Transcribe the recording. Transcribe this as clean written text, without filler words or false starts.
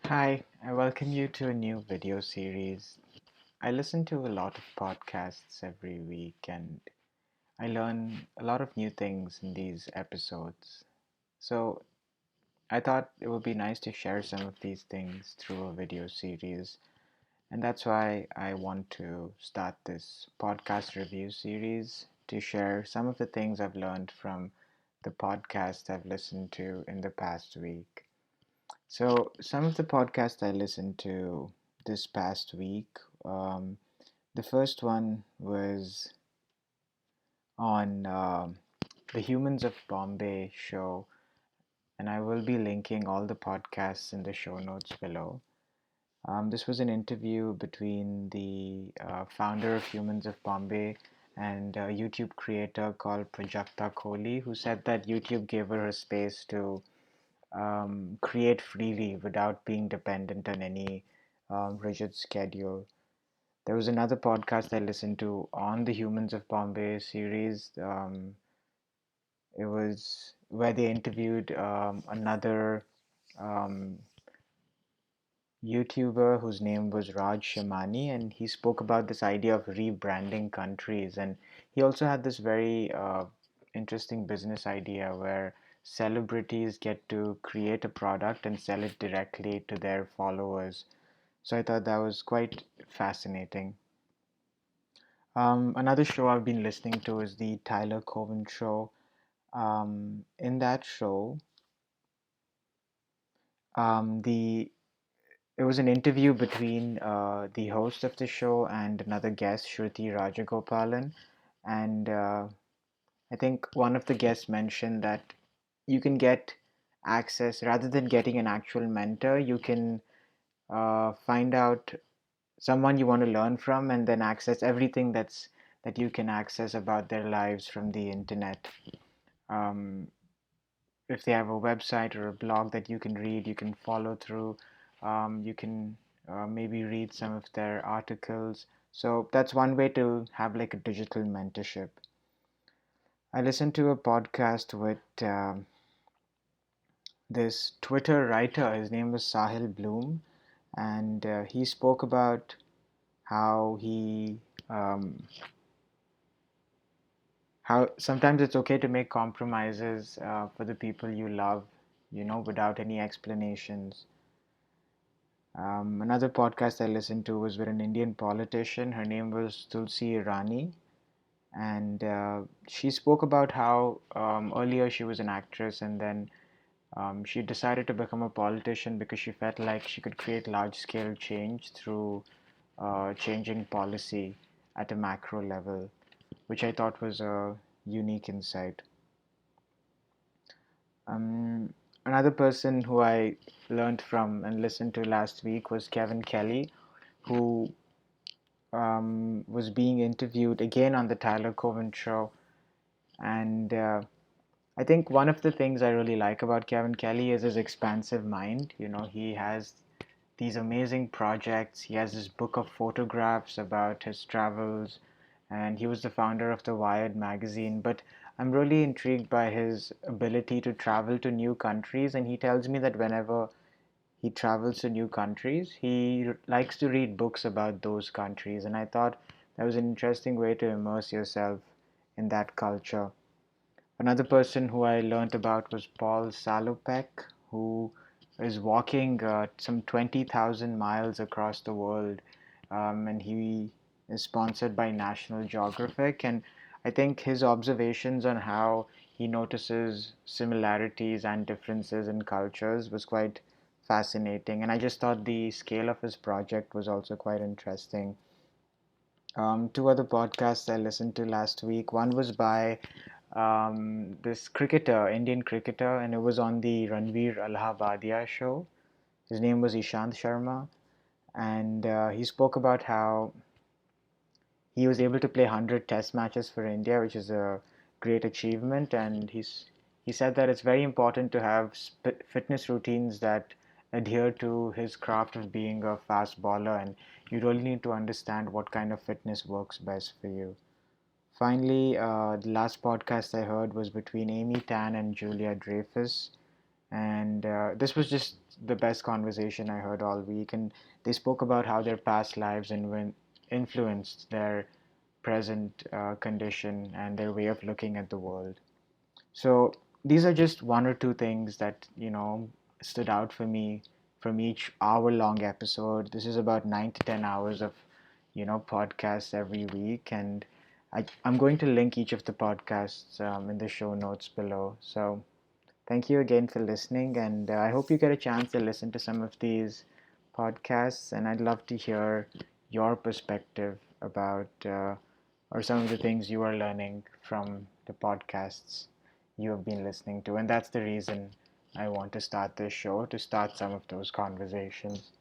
Hi, I welcome you to a new video series. I listen to a lot of podcasts every week and I learn a lot of new things in these episodes. So I thought it would be nice to share some of these things through a video series, and that's why I want to start this podcast review series to share some of the things I've learned from the podcasts I've listened to in the past week. So, some of the podcasts I listened to this past week, um, the first one was on the Humans of Bombay show, and I will be linking all the podcasts in the show notes below. This was an interview between the founder of Humans of Bombay and a YouTube creator called Prajakta Kohli, who said that YouTube gave her a space to create freely without being dependent on any rigid schedule. There was another podcast I listened to on the Humans of Bombay series. It was where they interviewed another um, YouTuber whose name was Raj Shamani, and he spoke about this idea of rebranding countries. And he also had this very interesting business idea where celebrities get to create a product and sell it directly to their followers. So I thought that was quite fascinating. Another show I've been listening to is the Tyler Cohen show. In that show, the it was an interview between the host of the show and another guest, Shruti Rajagopalan, and I think one of the guests mentioned that you can get access rather than getting an actual mentor. You can find out someone you want to learn from, and then access everything that you can access about their lives from the internet. Um, if they have a website or a blog that you can read, you can follow through. You can maybe read some of their articles. So that's one way to have like a digital mentorship. I listened to a podcast with this Twitter writer. His name was Sahil Bloom, and he spoke about how um, how sometimes it's okay to make compromises for the people you love, without any explanations. Another podcast I listened to was with an Indian politician. Her name was Tulsi Irani, and she spoke about how earlier she was an actress and then she decided to become a politician because she felt like she could create large scale change through changing policy at a macro level, which I thought was a unique insight. Um, Another person who I learned from and listened to last week was Kevin Kelly, who was being interviewed again on the Tyler Cohen show. And I think one of the things I really like about Kevin Kelly is his expansive mind. He has these amazing projects. He has this book of photographs about his travels, and he was the founder of the Wired magazine. But I'm really intrigued by his ability to travel to new countries, and he tells me that whenever he travels to new countries, he likes to read books about those countries. And I thought that was an interesting way to immerse yourself in that culture. Another person who I learned about was Paul Salopek, who is walking some 20,000 miles across the world, and he is sponsored by National Geographic. And I think his observations on how he notices similarities and differences in cultures was quite fascinating. And I just thought the scale of his project was also quite interesting. Two other podcasts I listened to last week. One was by this cricketer, Indian cricketer, and it was on the Ranveer Allahabadia show. His name was Ishant Sharma, and he spoke about how he was able to play 100 test matches for India, which is a great achievement. And he said that it's very important to have fitness routines that adhere to his craft of being a fast bowler, and you really need to understand what kind of fitness works best for you. Finally, the last podcast I heard was between Amy Tan and Julia Dreyfus, And this was just the best conversation I heard all week. And they spoke about how their past lives influenced their present condition and their way of looking at the world. So these are just one or two things that, stood out for me from each hour-long episode. This is about 9 to 10 hours of, podcasts every week, and I'm going to link each of the podcasts in the show notes below. So thank you again for listening, and I hope you get a chance to listen to some of these podcasts. And I'd love to hear your perspective about or some of the things you are learning from the podcasts you have been listening to. And that's the reason I want to start this show, to start some of those conversations.